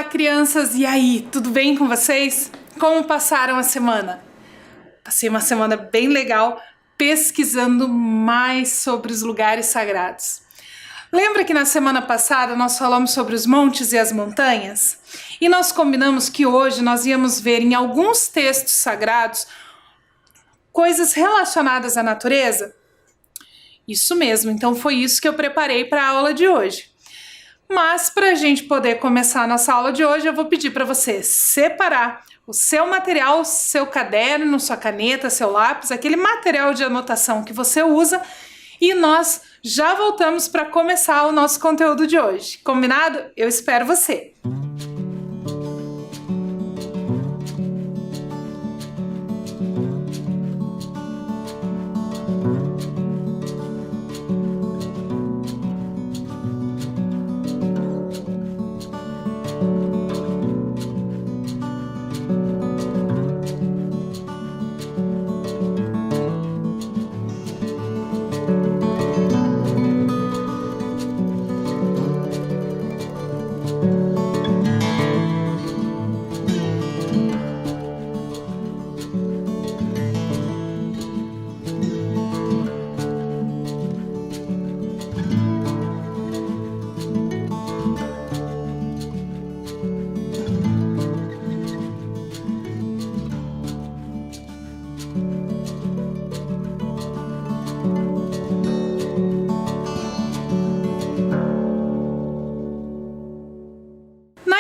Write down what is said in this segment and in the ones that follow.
crianças! E aí, tudo bem com vocês? Como passaram a semana? Passei uma semana bem legal pesquisando mais sobre os lugares sagrados. Lembra que na semana passada nós falamos sobre os montes e as montanhas? E nós combinamos que hoje nós íamos ver em alguns textos sagrados coisas relacionadas à natureza? Isso mesmo, então foi isso que eu preparei para a aula de hoje. Mas para a gente poder começar a nossa aula de hoje, eu vou pedir para você separar o seu material, seu caderno, sua caneta, seu lápis, aquele material de anotação que você usa, e nós já voltamos para começar o nosso conteúdo de hoje. Combinado? Eu espero você!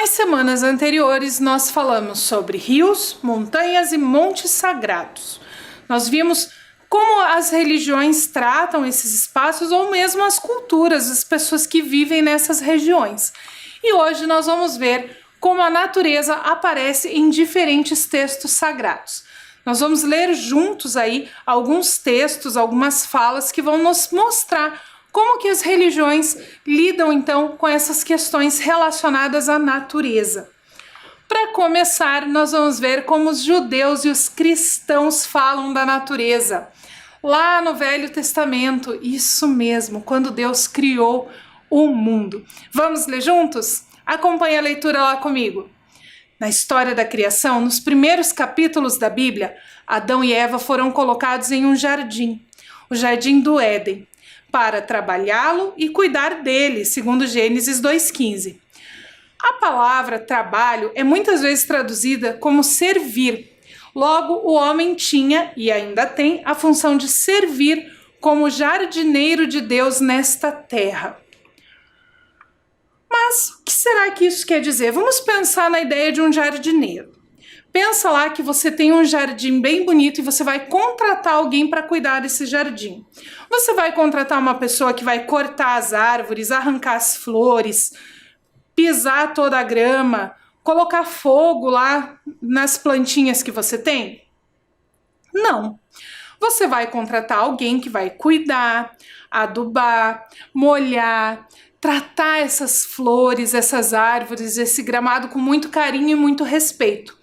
Nas semanas anteriores, nós falamos sobre rios, montanhas e montes sagrados. Nós vimos como as religiões tratam esses espaços ou mesmo as culturas, as pessoas que vivem nessas regiões. E hoje nós vamos ver como a natureza aparece em diferentes textos sagrados. Nós vamos ler juntos aí alguns textos, algumas falas que vão nos mostrar como que as religiões lidam então com essas questões relacionadas à natureza. Para começar, nós vamos ver como os judeus e os cristãos falam da natureza. Lá no Velho Testamento, isso mesmo, quando Deus criou o mundo. Vamos ler juntos? Acompanhe a leitura lá comigo. Na história da criação, nos primeiros capítulos da Bíblia, Adão e Eva foram colocados em um jardim, o Jardim do Éden, para trabalhá-lo e cuidar dele, segundo Gênesis 2,15. A palavra trabalho é muitas vezes traduzida como servir. Logo, o homem tinha, e ainda tem, a função de servir como jardineiro de Deus nesta terra. Mas o que será que isso quer dizer? Vamos pensar na ideia de um jardineiro. Pensa lá que você tem um jardim bem bonito e você vai contratar alguém para cuidar desse jardim. Você vai contratar uma pessoa que vai cortar as árvores, arrancar as flores, pisar toda a grama, colocar fogo lá nas plantinhas que você tem? Não. Você vai contratar alguém que vai cuidar, adubar, molhar, tratar essas flores, essas árvores, esse gramado com muito carinho e muito respeito.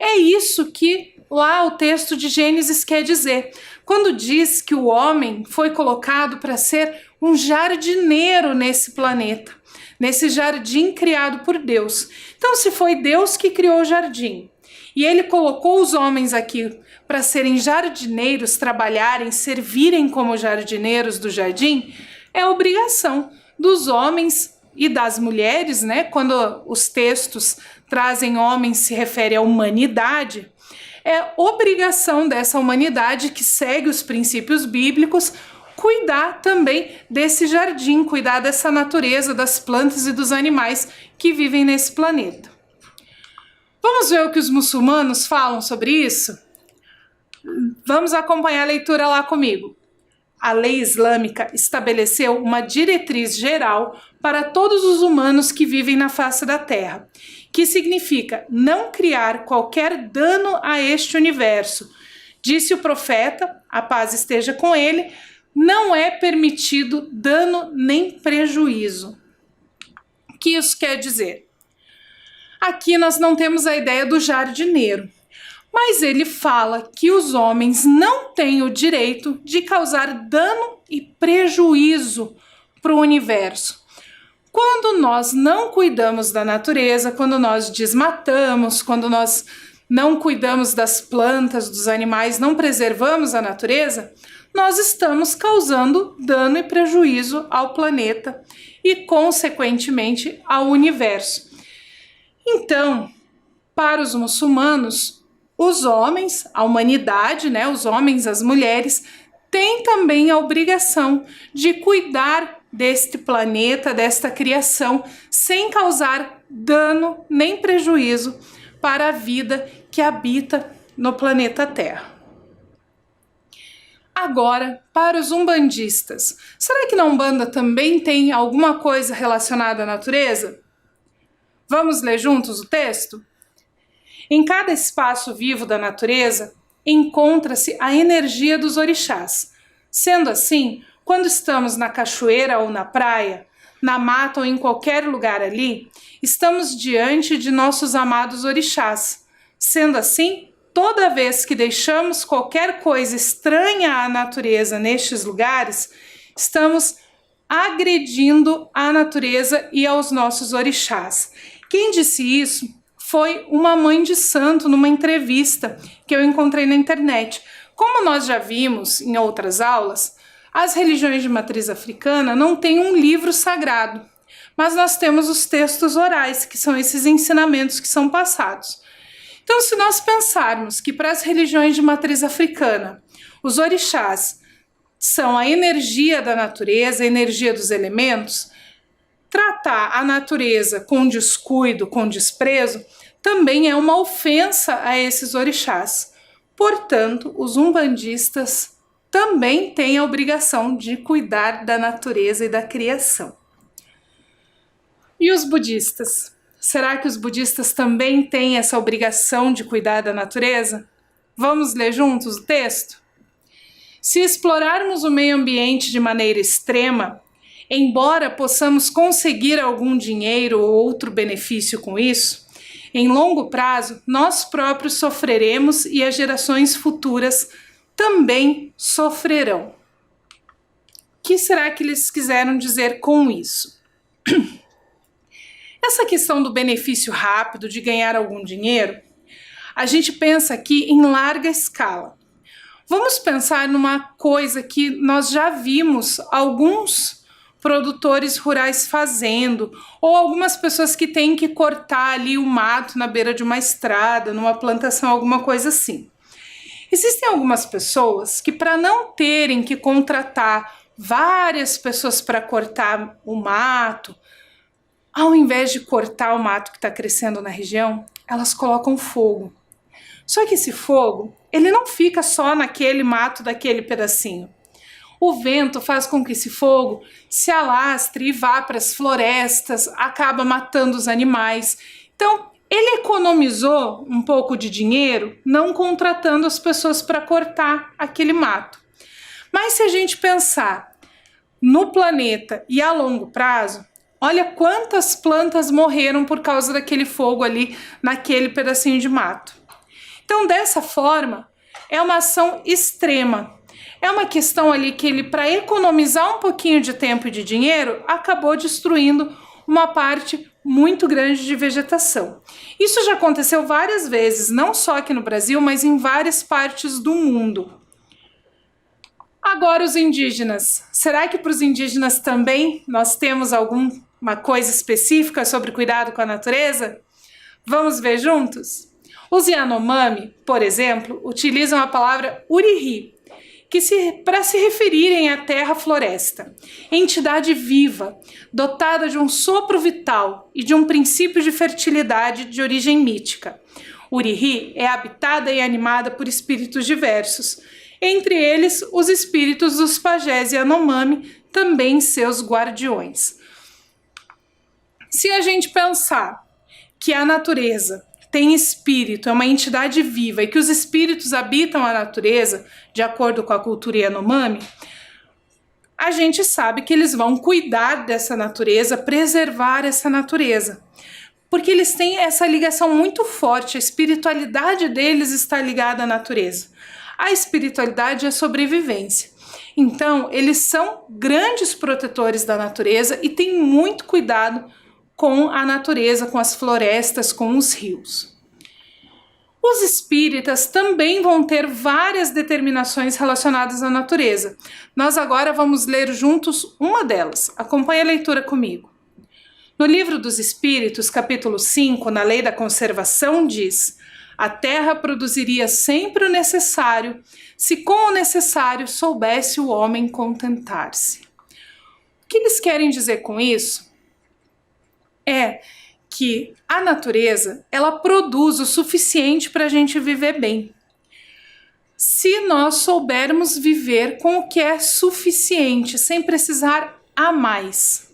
É isso que lá o texto de Gênesis quer dizer, quando diz que o homem foi colocado para ser um jardineiro nesse planeta, nesse jardim criado por Deus. Então, se foi Deus que criou o jardim e ele colocou os homens aqui para serem jardineiros, trabalharem, servirem como jardineiros do jardim, é obrigação dos homens e das mulheres, né? Quando os textos trazem homens, se refere à humanidade, é obrigação dessa humanidade que segue os princípios bíblicos cuidar também desse jardim, cuidar dessa natureza, das plantas e dos animais que vivem nesse planeta. Vamos ver o que os muçulmanos falam sobre isso? Vamos acompanhar a leitura lá comigo. A lei islâmica estabeleceu uma diretriz geral para todos os humanos que vivem na face da Terra, que significa não criar qualquer dano a este universo. Disse o profeta, a paz esteja com ele, não é permitido dano nem prejuízo. O que isso quer dizer? Aqui nós não temos a ideia do jardineiro, mas ele fala que os homens não têm o direito de causar dano e prejuízo para o universo. Quando nós não cuidamos da natureza, quando nós desmatamos, quando nós não cuidamos das plantas, dos animais, não preservamos a natureza, nós estamos causando dano e prejuízo ao planeta e, consequentemente, ao universo. Então, para os muçulmanos, os homens, a humanidade, né, os homens, as mulheres, têm também a obrigação de cuidar deste planeta, desta criação, sem causar dano nem prejuízo para a vida que habita no planeta Terra. Agora, para os umbandistas, será que na Umbanda também tem alguma coisa relacionada à natureza? Vamos ler juntos o texto? Em cada espaço vivo da natureza, encontra-se a energia dos orixás. Sendo assim, quando estamos na cachoeira ou na praia, na mata ou em qualquer lugar ali, estamos diante de nossos amados orixás. Sendo assim, toda vez que deixamos qualquer coisa estranha à natureza nestes lugares, estamos agredindo a natureza e aos nossos orixás. Quem disse isso foi uma mãe de santo numa entrevista que eu encontrei na internet. Como nós já vimos em outras aulas, as religiões de matriz africana não têm um livro sagrado, mas nós temos os textos orais, que são esses ensinamentos que são passados. Então, se nós pensarmos que para as religiões de matriz africana, os orixás são a energia da natureza, a energia dos elementos, tratar a natureza com descuido, com desprezo, também é uma ofensa a esses orixás. Portanto, os umbandistas também têm a obrigação de cuidar da natureza e da criação. E os budistas? Será que os budistas também têm essa obrigação de cuidar da natureza? Vamos ler juntos o texto? Se explorarmos o meio ambiente de maneira extrema, embora possamos conseguir algum dinheiro ou outro benefício com isso, em longo prazo nós próprios sofreremos e as gerações futuras também sofrerão. O que será que eles quiseram dizer com isso? Essa questão do benefício rápido, de ganhar algum dinheiro, a gente pensa aqui em larga escala. Vamos pensar numa coisa que nós já vimos alguns produtores rurais fazendo, ou algumas pessoas que têm que cortar ali o mato na beira de uma estrada, numa plantação, alguma coisa assim. Existem algumas pessoas que, para não terem que contratar várias pessoas para cortar o mato, ao invés de cortar o mato que está crescendo na região, elas colocam fogo. Só que esse fogo, ele não fica só naquele mato daquele pedacinho. O vento faz com que esse fogo se alastre e vá para as florestas, acaba matando os animais. Então, ele economizou um pouco de dinheiro não contratando as pessoas para cortar aquele mato. Mas se a gente pensar no planeta e a longo prazo, olha quantas plantas morreram por causa daquele fogo ali naquele pedacinho de mato. Então, dessa forma, é uma ação extrema. É uma questão ali que ele, para economizar um pouquinho de tempo e de dinheiro, acabou destruindo uma parte muito grande de vegetação. Isso já aconteceu várias vezes, não só aqui no Brasil, mas em várias partes do mundo. Agora os indígenas. Será que para os indígenas também nós temos alguma coisa específica sobre cuidado com a natureza? Vamos ver juntos? Os Yanomami, por exemplo, utilizam a palavra Urihi, para se referirem à terra-floresta, entidade viva, dotada de um sopro vital e de um princípio de fertilidade de origem mítica. Urihi é habitada e animada por espíritos diversos, entre eles os espíritos dos pajés Yanomami, também seus guardiões. Se a gente pensar que a natureza tem espírito, é uma entidade viva e que os espíritos habitam a natureza, de acordo com a cultura Yanomami, a gente sabe que eles vão cuidar dessa natureza, preservar essa natureza, porque eles têm essa ligação muito forte, a espiritualidade deles está ligada à natureza. A espiritualidade é a sobrevivência. Então, eles são grandes protetores da natureza e têm muito cuidado com a natureza, com as florestas, com os rios. Os espíritas também vão ter várias determinações relacionadas à natureza. Nós agora vamos ler juntos uma delas. Acompanhe a leitura comigo. No Livro dos Espíritos, capítulo 5, na Lei da Conservação, diz: a terra produziria sempre o necessário, se com o necessário soubesse o homem contentar-se. O que eles querem dizer com isso? É que a natureza, ela produz o suficiente para a gente viver bem. Se nós soubermos viver com o que é suficiente, sem precisar a mais.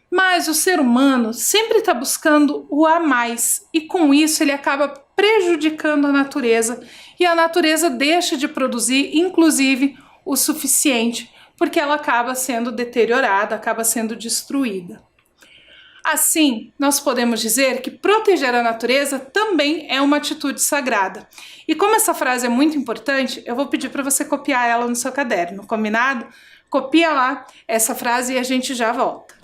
Mas o ser humano sempre está buscando o a mais, e com isso ele acaba prejudicando a natureza, e a natureza deixa de produzir, inclusive, o suficiente, porque ela acaba sendo deteriorada, acaba sendo destruída. Assim, nós podemos dizer que proteger a natureza também é uma atitude sagrada. E como essa frase é muito importante, eu vou pedir para você copiar ela no seu caderno, combinado? Copia lá essa frase e a gente já volta.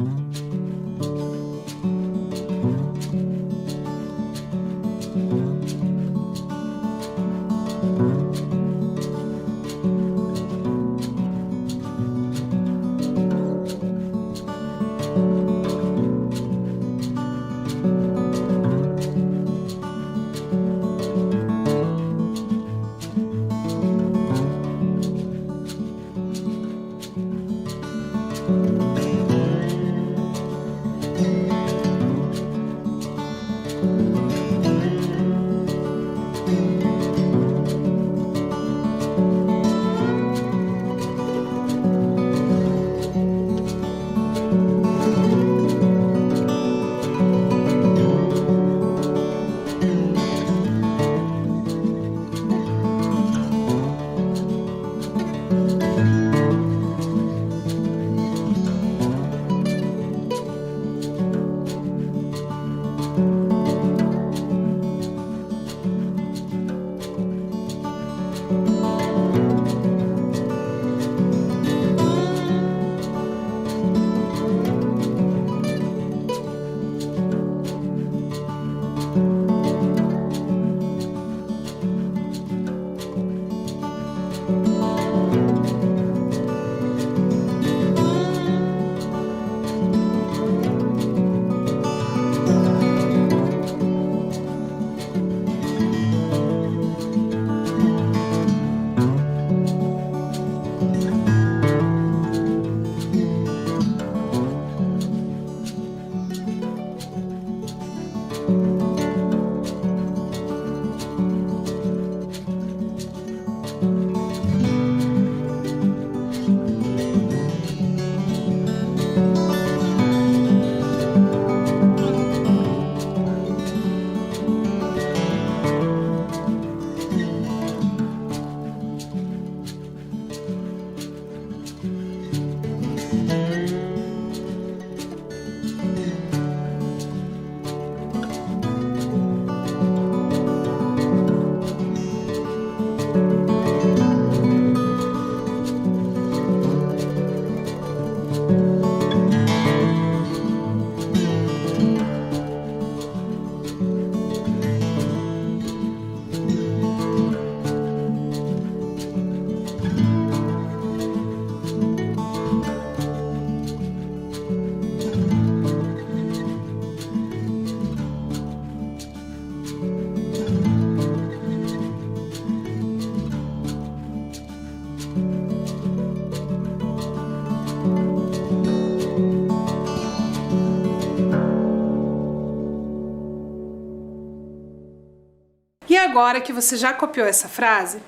E agora que você já copiou essa frase,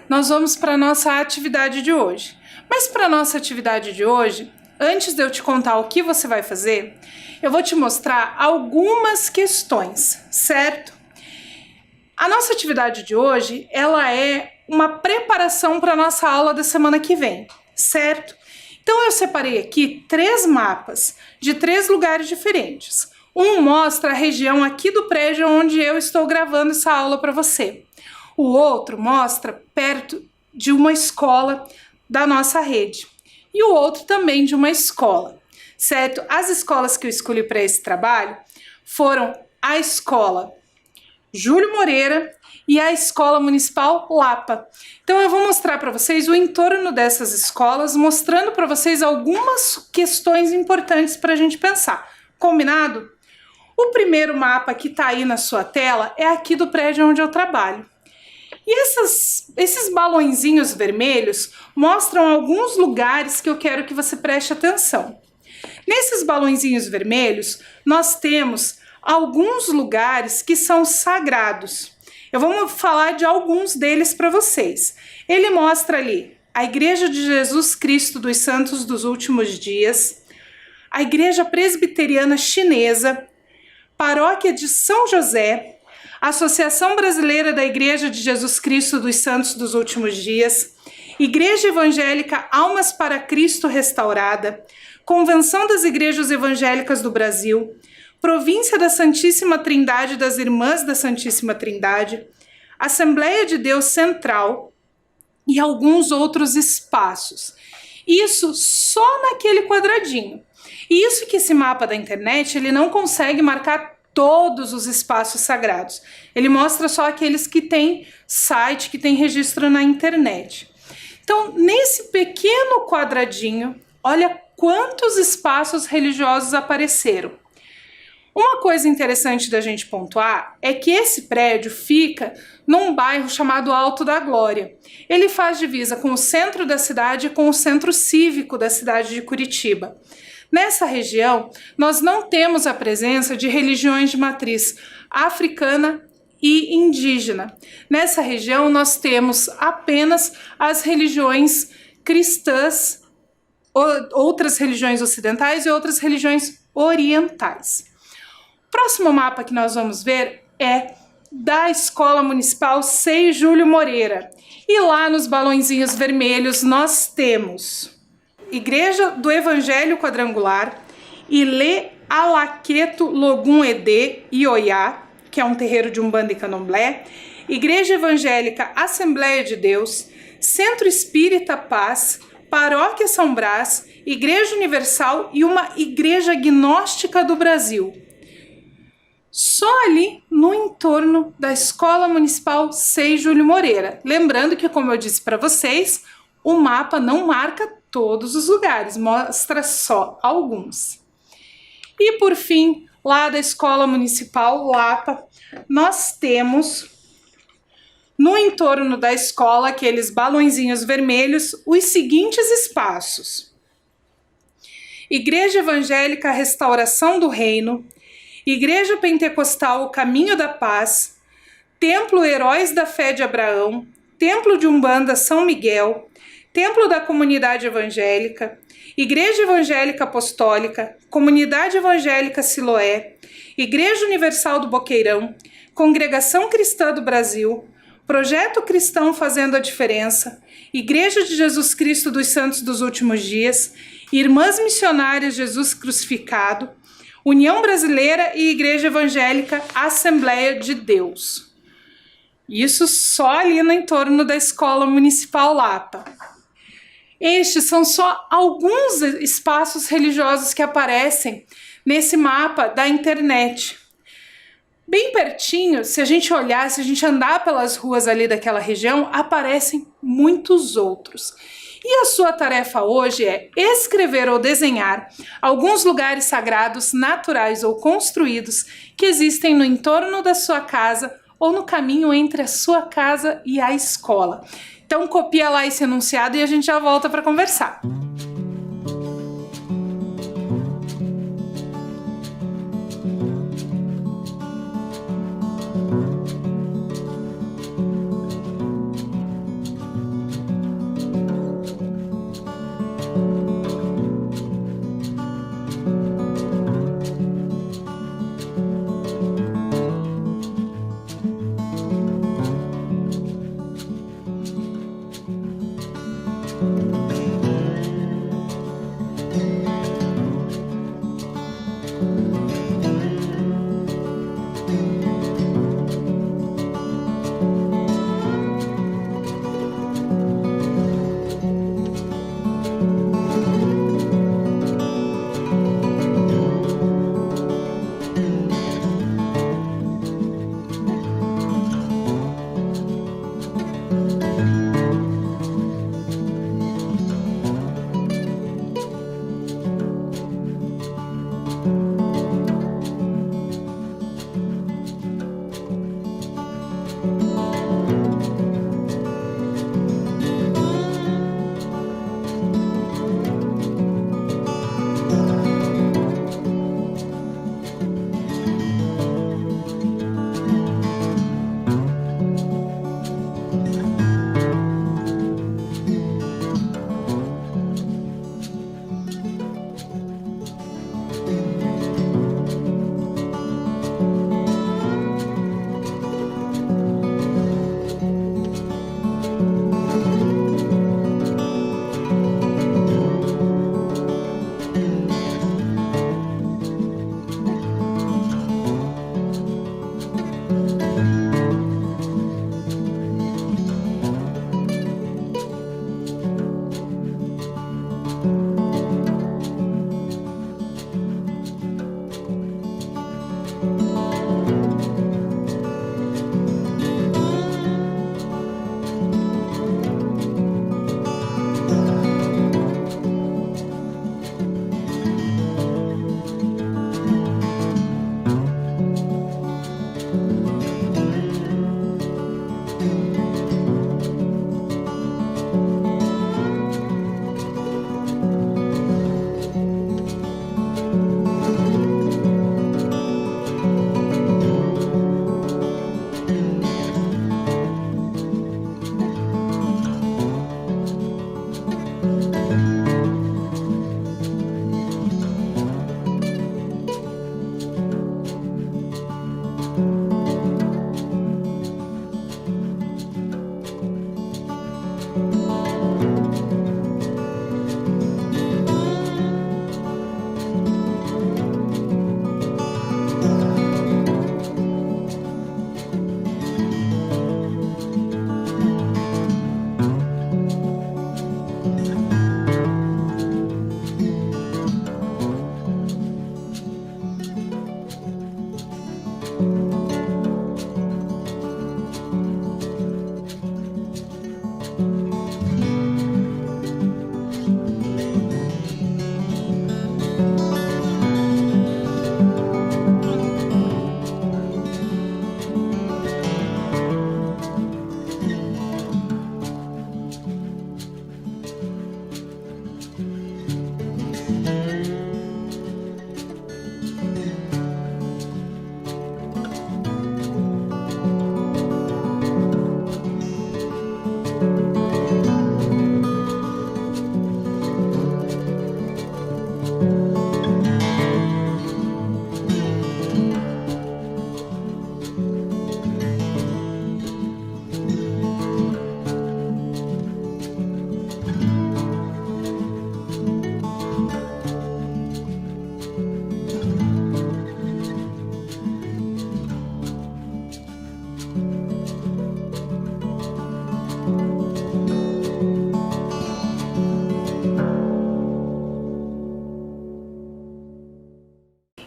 nós vamos para a nossa atividade de hoje. Mas para a nossa atividade de hoje, antes de eu te contar o que você vai fazer, eu vou te mostrar algumas questões, certo? A nossa atividade de hoje, ela é uma preparação para a nossa aula da semana que vem, certo? Então eu separei aqui 3 mapas de 3 lugares diferentes. Um mostra a região aqui do prédio onde eu estou gravando essa aula para você. O outro mostra perto de uma escola da nossa rede e o outro também de uma escola, certo? As escolas que eu escolhi para esse trabalho foram a escola Júlio Moreira e a Escola Municipal Lapa. Então eu vou mostrar para vocês o entorno dessas escolas, mostrando para vocês algumas questões importantes para a gente pensar. Combinado? O primeiro mapa que está aí na sua tela é aqui do prédio onde eu trabalho. E esses balõezinhos vermelhos mostram alguns lugares que eu quero que você preste atenção. Nesses balõezinhos vermelhos, nós temos alguns lugares que são sagrados. Eu vou falar de alguns deles para vocês. Ele mostra ali a Igreja de Jesus Cristo dos Santos dos Últimos Dias, a Igreja Presbiteriana Chinesa, Paróquia de São José, Associação Brasileira da Igreja de Jesus Cristo dos Santos dos Últimos Dias, Igreja Evangélica Almas para Cristo Restaurada, Convenção das Igrejas Evangélicas do Brasil, Província da Santíssima Trindade das Irmãs da Santíssima Trindade, Assembleia de Deus Central e alguns outros espaços. Isso só naquele quadradinho. E isso que esse mapa da internet, ele não consegue marcar todos os espaços sagrados. Ele mostra só aqueles que têm site, que têm registro na internet. Então, nesse pequeno quadradinho, olha quantos espaços religiosos apareceram. Uma coisa interessante da gente pontuar é que esse prédio fica num bairro chamado Alto da Glória. Ele faz divisa com o centro da cidade e com o centro cívico da cidade de Curitiba. Nessa região, nós não temos a presença de religiões de matriz africana e indígena. Nessa região, nós temos apenas as religiões cristãs, outras religiões ocidentais e outras religiões orientais. O próximo mapa que nós vamos ver é da Escola Municipal Sei Júlio Moreira. E lá nos balõezinhos vermelhos nós temos Igreja do Evangelho Quadrangular, Ilê Alaqueto Logum Edê Ioiá, que é um terreiro de Umbanda e Candomblé, Igreja Evangélica Assembleia de Deus, Centro Espírita Paz, Paróquia São Brás, Igreja Universal e uma Igreja Gnóstica do Brasil. Só ali no entorno da Escola Municipal Sei Júlio Moreira. Lembrando que, como eu disse para vocês, o mapa não marca todos os lugares, mostra só alguns. E por fim, lá da Escola Municipal Lapa, nós temos no entorno da escola, aqueles balõezinhos vermelhos, os seguintes espaços: Igreja Evangélica Restauração do Reino, Igreja Pentecostal Caminho da Paz, Templo Heróis da Fé de Abraão, Templo de Umbanda São Miguel, Templo da Comunidade Evangélica, Igreja Evangélica Apostólica, Comunidade Evangélica Siloé, Igreja Universal do Boqueirão, Congregação Cristã do Brasil, Projeto Cristão Fazendo a Diferença, Igreja de Jesus Cristo dos Santos dos Últimos Dias, Irmãs Missionárias Jesus Crucificado, União Brasileira e Igreja Evangélica Assembleia de Deus. Isso só ali no entorno da Escola Municipal Lapa. Estes são só alguns espaços religiosos que aparecem nesse mapa da internet. Bem pertinho, se a gente olhar, se a gente andar pelas ruas ali daquela região, aparecem muitos outros. E a sua tarefa hoje é escrever ou desenhar alguns lugares sagrados, naturais ou construídos que existem no entorno da sua casa ou no caminho entre a sua casa e a escola. Então copia lá esse enunciado e a gente já volta para conversar.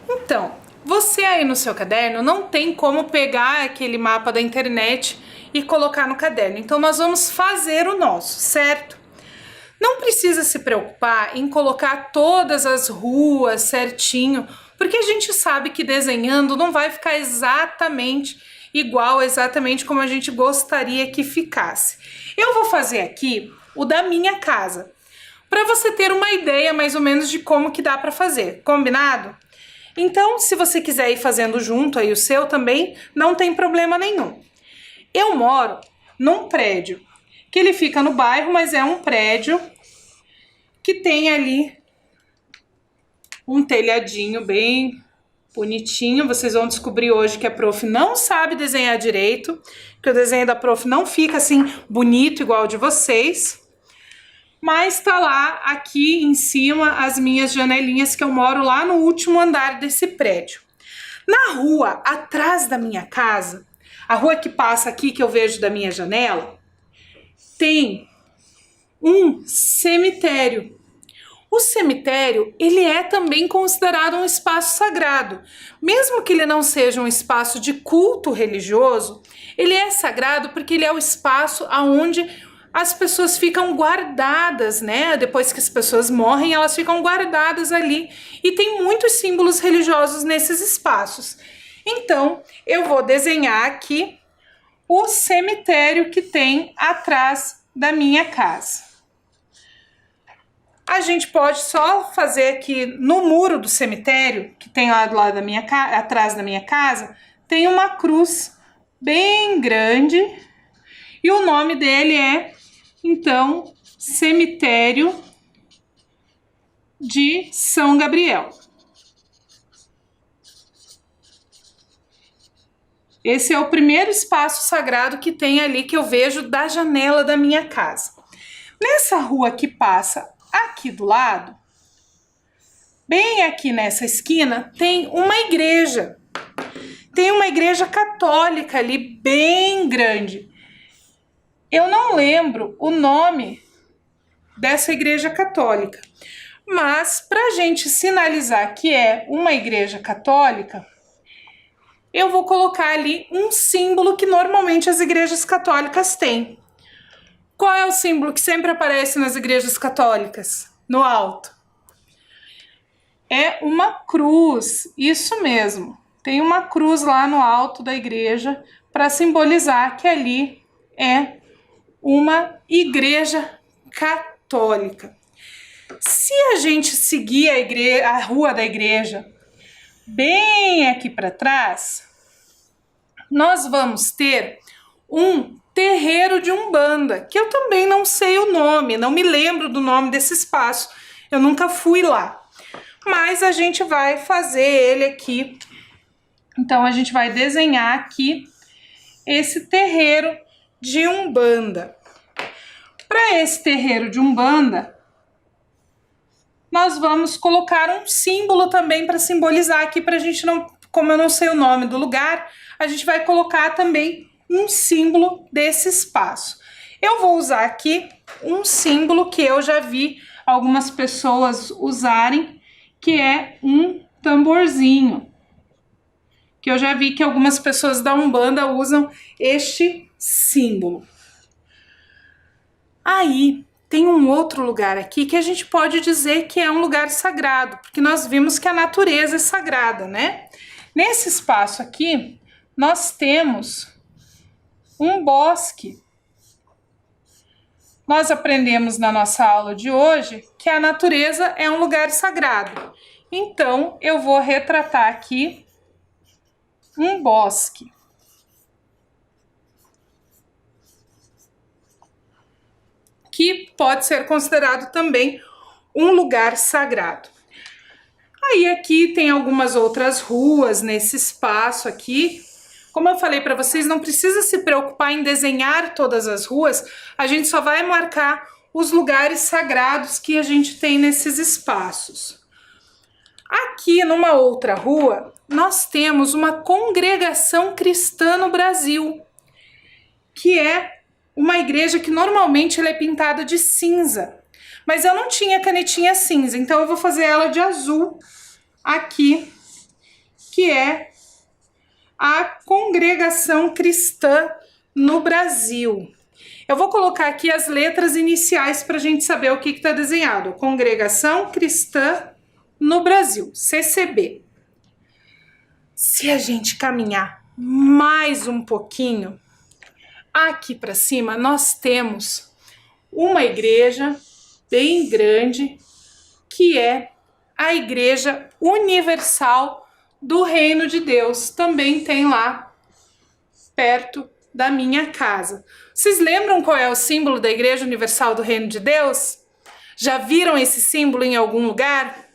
Então, você aí no seu caderno não tem como pegar aquele mapa da internet e colocar no caderno. Então, nós vamos fazer o nosso, certo? Não precisa se preocupar em colocar todas as ruas certinho, porque a gente sabe que desenhando não vai ficar exatamente igual, exatamente como a gente gostaria que ficasse. Eu vou fazer aqui o da minha casa, para você ter uma ideia mais ou menos de como que dá para fazer, combinado? Então, se você quiser ir fazendo junto aí o seu também, não tem problema nenhum. Eu moro num prédio, que ele fica no bairro, mas é um prédio que tem ali um telhadinho bem bonitinho. Vocês vão descobrir hoje que a prof não sabe desenhar direito, que o desenho da prof não fica assim bonito igual o de vocês. Mas tá lá, aqui em cima, as minhas janelinhas, que eu moro lá no último andar desse prédio. Na rua, atrás da minha casa, a rua que passa aqui, que eu vejo da minha janela, tem um cemitério. O cemitério, ele é também considerado um espaço sagrado. Mesmo que ele não seja um espaço de culto religioso, ele é sagrado porque ele é o espaço onde as pessoas ficam guardadas, né? Depois que as pessoas morrem, elas ficam guardadas ali. E tem muitos símbolos religiosos nesses espaços. Então, eu vou desenhar aqui o cemitério que tem atrás da minha casa. A gente pode só fazer aqui no muro do cemitério, que tem lá do lado da minha atrás da minha casa, tem uma cruz bem grande e o nome dele é, então, Cemitério de São Gabriel. Esse é o primeiro espaço sagrado que tem ali, que eu vejo da janela da minha casa. Nessa rua que passa aqui do lado, bem aqui nessa esquina, tem uma igreja. Tem uma igreja católica ali, bem grande. Eu não lembro o nome dessa igreja católica, mas para a gente sinalizar que é uma igreja católica, eu vou colocar ali um símbolo que normalmente as igrejas católicas têm. Qual é o símbolo que sempre aparece nas igrejas católicas? No alto. É uma cruz, isso mesmo. Tem uma cruz lá no alto da igreja para simbolizar que ali é uma igreja católica. Se a gente seguir a rua da igreja bem aqui para trás, nós vamos ter um terreiro de Umbanda, que eu também não sei o nome, não me lembro do nome desse espaço, eu nunca fui lá. Mas a gente vai fazer ele aqui, então a gente vai desenhar aqui esse terreiro de Umbanda. Para esse terreiro de Umbanda, nós vamos colocar um símbolo também para simbolizar aqui, para a gente não, como eu não sei o nome do lugar, a gente vai colocar também um símbolo desse espaço. Eu vou usar aqui um símbolo que eu já vi algumas pessoas usarem, que é um tamborzinho, que eu já vi que algumas pessoas da Umbanda usam este símbolo. Aí tem um outro lugar aqui que a gente pode dizer que é um lugar sagrado, porque nós vimos que a natureza é sagrada, né? Nesse espaço aqui, nós temos um bosque. Nós aprendemos na nossa aula de hoje que a natureza é um lugar sagrado. Então, eu vou retratar aqui um bosque. Que pode ser considerado também um lugar sagrado. Aí aqui tem algumas outras ruas nesse espaço aqui. Como eu falei para vocês, não precisa se preocupar em desenhar todas as ruas, a gente só vai marcar os lugares sagrados que a gente tem nesses espaços. Aqui numa outra rua, nós temos uma congregação cristã no Brasil. que é uma igreja que normalmente ela é pintada de cinza. Mas eu não tinha canetinha cinza, então eu vou fazer ela de azul aqui, que é a Congregação Cristã no Brasil. Eu vou colocar aqui as letras iniciais para a gente saber o que está desenhado. Congregação Cristã no Brasil, CCB. Se a gente caminhar mais um pouquinho, aqui para cima nós temos uma igreja bem grande, que é a Igreja Universal do Reino de Deus. Também tem lá perto da minha casa. Vocês lembram qual é o símbolo da Igreja Universal do Reino de Deus? Já viram esse símbolo em algum lugar?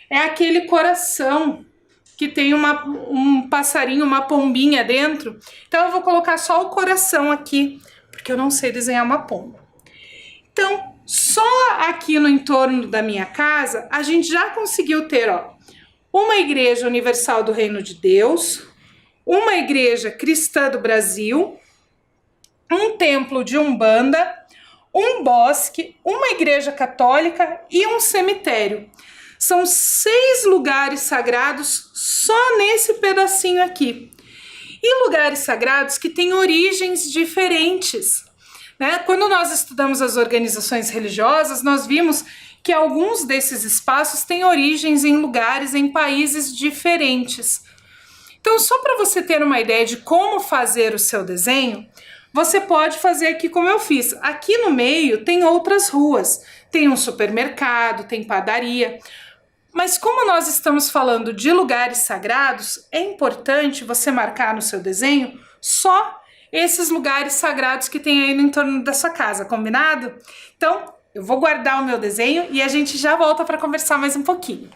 É aquele coração que tem um passarinho, uma pombinha dentro. Então eu vou colocar só o coração aqui, porque eu não sei desenhar uma pomba. Então, só aqui no entorno da minha casa, a gente já conseguiu ter, ó, uma Igreja Universal do Reino de Deus, uma Igreja Cristã do Brasil, um templo de Umbanda, um bosque, uma igreja católica e um cemitério. São 6 lugares sagrados só nesse pedacinho aqui. E lugares sagrados que têm origens diferentes, né? Quando nós estudamos as organizações religiosas, nós vimos que alguns desses espaços têm origens em lugares, em países diferentes. Então, só para você ter uma ideia de como fazer o seu desenho, você pode fazer aqui como eu fiz. Aqui no meio tem outras ruas, tem um supermercado, tem padaria. Mas como nós estamos falando de lugares sagrados, é importante você marcar no seu desenho só esses lugares sagrados que tem aí no entorno da sua casa, combinado? Então, eu vou guardar o meu desenho e a gente já volta para conversar mais um pouquinho.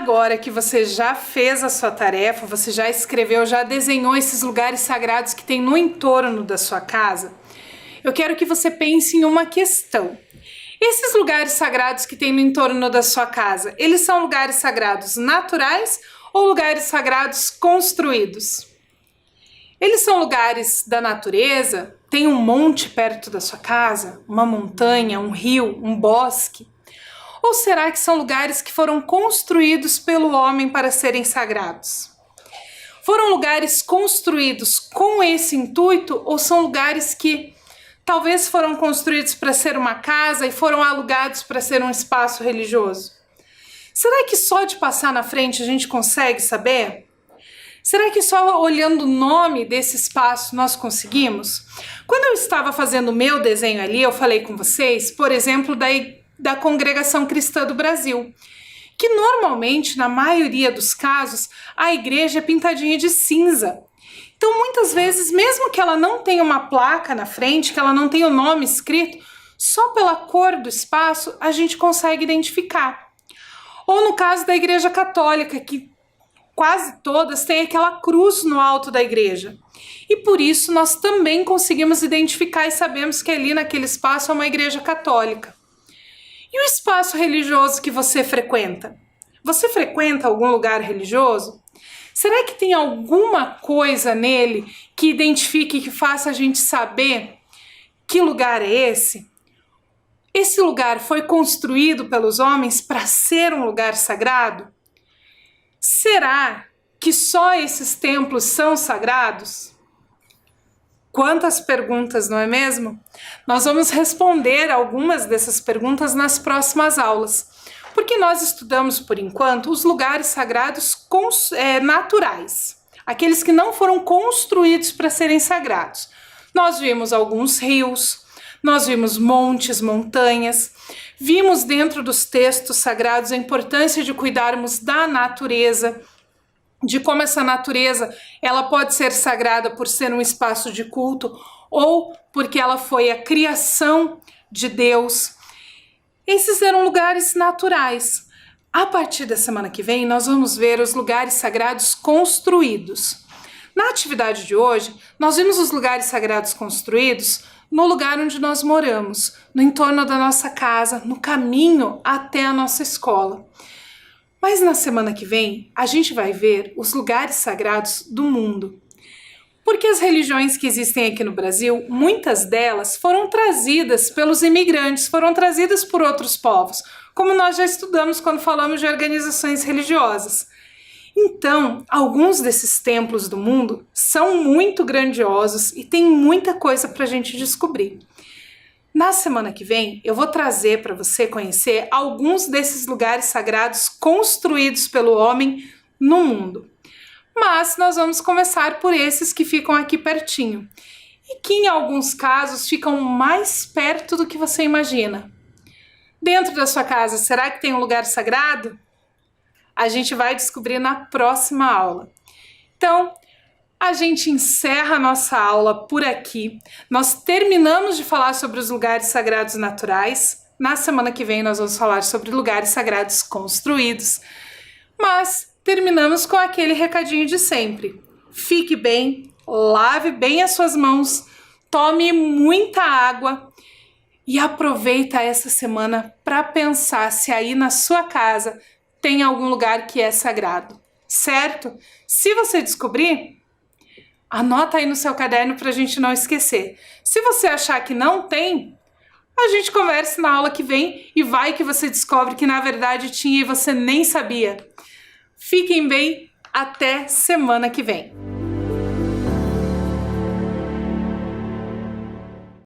Agora que você já fez a sua tarefa, você já escreveu, já desenhou esses lugares sagrados que tem no entorno da sua casa, eu quero que você pense em uma questão. Esses lugares sagrados que tem no entorno da sua casa, eles são lugares sagrados naturais ou lugares sagrados construídos? Eles são lugares da natureza? Tem um monte perto da sua casa? Uma montanha, um rio, um bosque? Ou será que são lugares que foram construídos pelo homem para serem sagrados? Foram lugares construídos com esse intuito ou são lugares que talvez foram construídos para ser uma casa e foram alugados para ser um espaço religioso? Será que só de passar na frente a gente consegue saber? Será que só olhando o nome desse espaço nós conseguimos? Quando eu estava fazendo o meu desenho ali, eu falei com vocês, por exemplo, da Congregação Cristã do Brasil, que normalmente, na maioria dos casos, a igreja é pintadinha de cinza. Então, muitas vezes, mesmo que ela não tenha uma placa na frente, que ela não tenha o nome escrito, só pela cor do espaço a gente consegue identificar. Ou no caso da Igreja Católica, que quase todas têm aquela cruz no alto da igreja. E por isso nós também conseguimos identificar e sabemos que ali naquele espaço é uma igreja católica. E o espaço religioso que você frequenta? Você frequenta algum lugar religioso? Será que tem alguma coisa nele que identifique, que faça a gente saber que lugar é esse? Esse lugar foi construído pelos homens para ser um lugar sagrado? Será que só esses templos são sagrados? Quantas perguntas, não é mesmo? Nós vamos responder algumas dessas perguntas nas próximas aulas, porque nós estudamos, por enquanto, os lugares sagrados naturais, aqueles que não foram construídos para serem sagrados. Nós vimos alguns rios, nós vimos montes, montanhas, vimos dentro dos textos sagrados a importância de cuidarmos da natureza, de como essa natureza ela pode ser sagrada por ser um espaço de culto ou porque ela foi a criação de Deus. Esses eram lugares naturais. A partir da semana que vem, nós vamos ver os lugares sagrados construídos. Na atividade de hoje, nós vimos os lugares sagrados construídos no lugar onde nós moramos, no entorno da nossa casa, no caminho até a nossa escola. Mas na semana que vem, a gente vai ver os lugares sagrados do mundo. Porque as religiões que existem aqui no Brasil, muitas delas foram trazidas pelos imigrantes, foram trazidas por outros povos, como nós já estudamos quando falamos de organizações religiosas. Então, alguns desses templos do mundo são muito grandiosos e tem muita coisa para a gente descobrir. Na semana que vem, eu vou trazer para você conhecer alguns desses lugares sagrados construídos pelo homem no mundo. Mas nós vamos começar por esses que ficam aqui pertinho e que em alguns casos ficam mais perto do que você imagina. Dentro da sua casa, será que tem um lugar sagrado? A gente vai descobrir na próxima aula. Então, a gente encerra a nossa aula por aqui. Nós terminamos de falar sobre os lugares sagrados naturais. Na semana que vem nós vamos falar sobre lugares sagrados construídos. Mas terminamos com aquele recadinho de sempre. Fique bem, lave bem as suas mãos, tome muita água e aproveita essa semana para pensar se aí na sua casa tem algum lugar que é sagrado, certo? Se você descobrir, anota aí no seu caderno para a gente não esquecer. Se você achar que não tem, a gente conversa na aula que vem e vai que você descobre que na verdade tinha e você nem sabia. Fiquem bem, até semana que vem.